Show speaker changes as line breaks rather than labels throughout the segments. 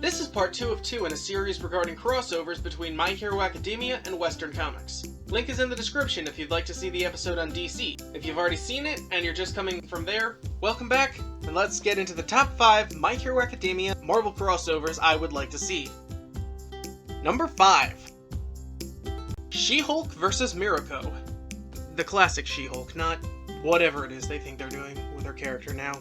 This is part 2 of 2 in a series regarding crossovers between My Hero Academia and Western comics. Link is in the description if you'd like to see the episode on DC. If you've already seen it and you're just coming from there, welcome back, and let's get into the top 5 My Hero Academia Marvel crossovers I would like to see. Number 5. SheHulk vs. Mirko. The classic SheHulk, not whatever it is they think they're doing with her character now.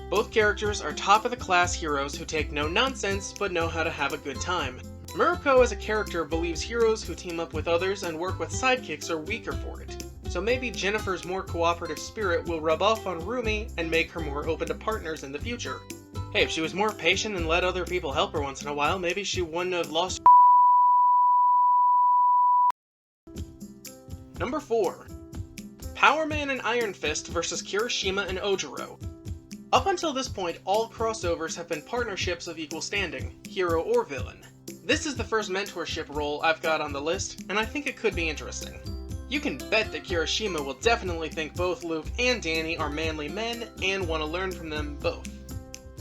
Both characters are top-of-the-class heroes who take no nonsense, but know how to have a good time. Mirko as a character believes heroes who team up with others and work with sidekicks are weaker for it. So maybe Jennifer's more cooperative spirit will rub off on Rumi and make her more open to partners in the future. Hey, if she was more patient and let other people help her once in a while, maybe she wouldn't have lost. Number 4. Power Man and Iron Fist vs. Kirishima and Ojiro. Up until this point, all crossovers have been partnerships of equal standing, hero or villain. This is the first mentorship role I've got on the list, and I think it could be interesting. You can bet that Kirishima will definitely think both Luke and Danny are manly men and want to learn from them both.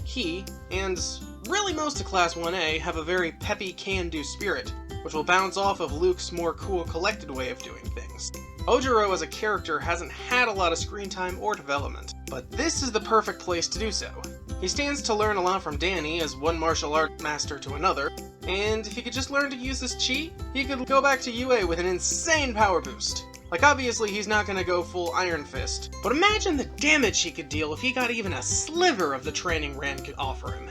He, and really most of Class 1A, have a very peppy can-do spirit, which will bounce off of Luke's more cool, collected way of doing things. Ojiro as a character hasn't had a lot of screen time or development, but this is the perfect place to do so. He stands to learn a lot from Danny as one martial art master to another, and if he could just learn to use this chi, he could go back to UA with an insane power boost. Like, obviously he's not gonna go full Iron Fist, but imagine the damage he could deal if he got even a sliver of the training Rand could offer him.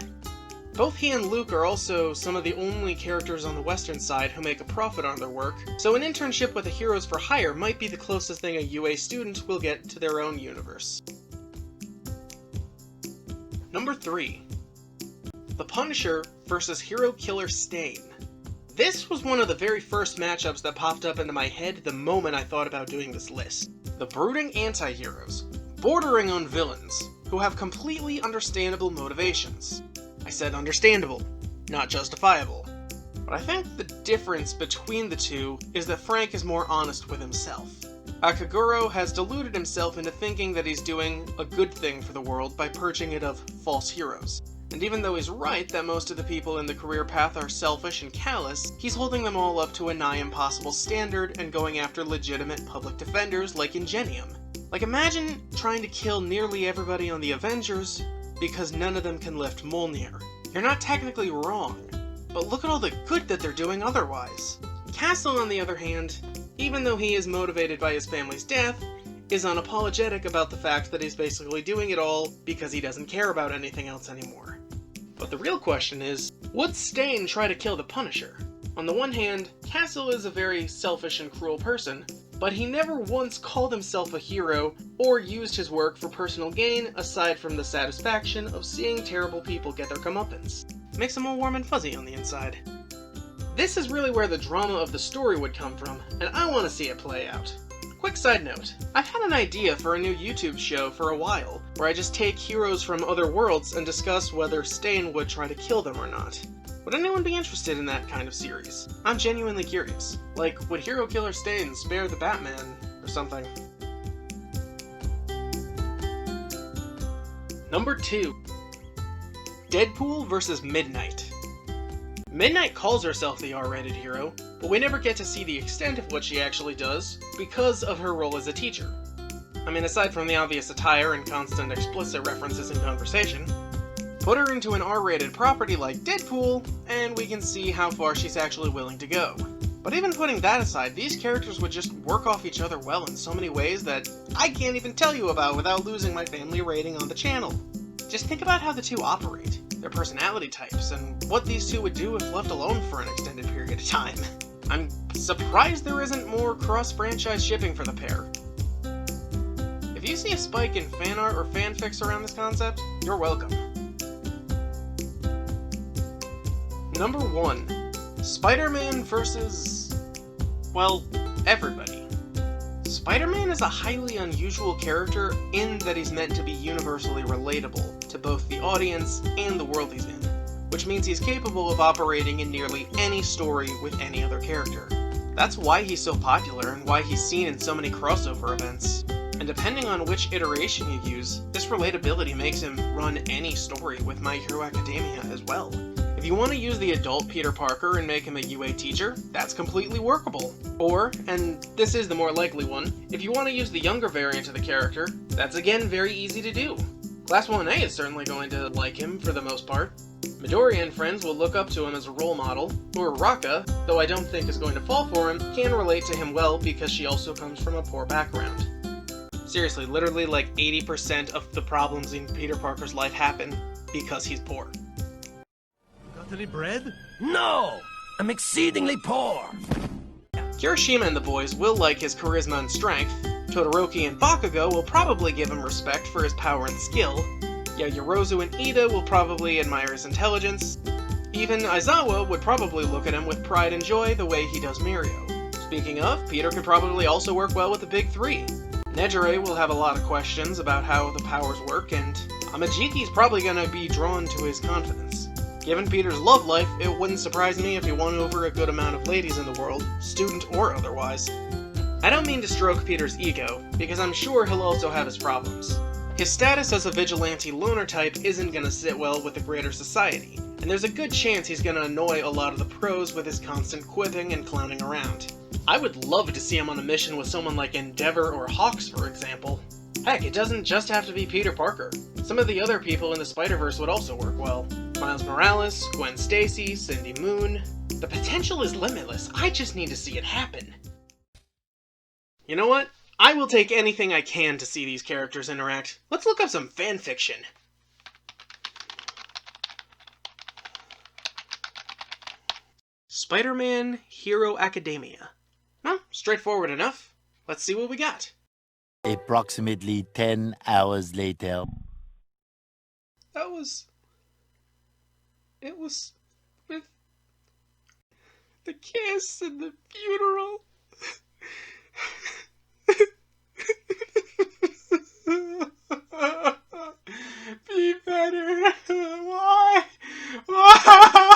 Both he and Luke are also some of the only characters on the Western side who make a profit on their work, so an internship with the Heroes for Hire might be the closest thing a UA student will get to their own universe. Number 3. The Punisher vs. Hero Killer Stain. This was one of the very first matchups that popped up into my head the moment I thought about doing this list. The brooding anti-heroes, bordering on villains, who have completely understandable motivations. I said understandable, not justifiable. But I think the difference between the two is that Frank is more honest with himself. Akaguro has deluded himself into thinking that he's doing a good thing for the world by purging it of false heroes. And even though he's right that most of the people in the career path are selfish and callous, he's holding them all up to a nigh impossible standard and going after legitimate public defenders like Ingenium. Like, imagine trying to kill nearly everybody on the Avengers because none of them can lift Mjolnir. You're not technically wrong, but look at all the good that they're doing otherwise. Castle, on the other hand, even though he is motivated by his family's death, is unapologetic about the fact that he's basically doing it all because he doesn't care about anything else anymore. But the real question is, would Stain try to kill the Punisher? On the one hand, Castle is a very selfish and cruel person, but he never once called himself a hero or used his work for personal gain aside from the satisfaction of seeing terrible people get their comeuppance. Makes him all warm and fuzzy on the inside. This is really where the drama of the story would come from, and I want to see it play out. Quick side note, I've had an idea for a new YouTube show for a while, where I just take heroes from other worlds and discuss whether Stain would try to kill them or not. Would anyone be interested in that kind of series? I'm genuinely curious. Like, would Hero Killer Stain spare the Batman or something? Number 2. Deadpool vs. Midnight. Midnight calls herself the R-rated hero, but we never get to see the extent of what she actually does because of her role as a teacher. I mean, aside from the obvious attire and constant explicit references in conversation, put her into an R-rated property like Deadpool, and we can see how far she's actually willing to go. But even putting that aside, these characters would just work off each other well in so many ways that I can't even tell you about without losing my family rating on the channel. Just think about how the two operate, their personality types, and what these two would do if left alone for an extended period of time. I'm surprised there isn't more cross-franchise shipping for the pair. If you see a spike in fan art or fanfics around this concept, you're welcome. Number 1. SpiderMan versus, well, everybody. SpiderMan is a highly unusual character in that he's meant to be universally relatable to both the audience and the world he's in, which means he's capable of operating in nearly any story with any other character. That's why he's so popular and why he's seen in so many crossover events. And And depending on which iteration you use, this relatability makes him run any story with My Hero Academia as well. If you want to use the adult Peter Parker and make him a UA teacher, that's completely workable. Or, and this is the more likely one, if you want to use the younger variant of the character, that's again very easy to do. Class 1A is certainly going to like him for the most part. Midoriya and friends will look up to him as a role model, or Raka, though I don't think is going to fall for him, can relate to him well because she also comes from a poor background. Seriously, literally like 80% of the problems in Peter Parker's life happen because he's poor.
Got any bread? No! I'm exceedingly poor!
Kirishima and the boys will like his charisma and strength, Todoroki and Bakugo will probably give him respect for his power and skill, Yaoyorozu and Ida will probably admire his intelligence, even Aizawa would probably look at him with pride and joy the way he does Mirio. Speaking of, Peter could probably also work well with the big three. Nejire will have a lot of questions about how the powers work, and Amajiki's probably gonna be drawn to his confidence. Given Peter's love life, it wouldn't surprise me if he won over a good amount of ladies in the world, student or otherwise. I don't mean to stroke Peter's ego, because I'm sure he'll also have his problems. His status as a vigilante loner type isn't gonna sit well with the greater society, and there's a good chance he's gonna annoy a lot of the pros with his constant quipping and clowning around. I would love to see him on a mission with someone like Endeavor or Hawks, for example. Heck, it doesn't just have to be Peter Parker. Some of the other people in the Spider-Verse would also work well. Miles Morales, Gwen Stacy, Cindy Moon. The potential is limitless, I just need to see it happen. You know what? I will take anything I can to see these characters interact. Let's look up some fanfiction. SpiderMan Hero Academia. Well, straightforward enough. Let's see what we got.
Approximately 10 hours later.
It was with the kiss and the funeral. Be better. Why? Why?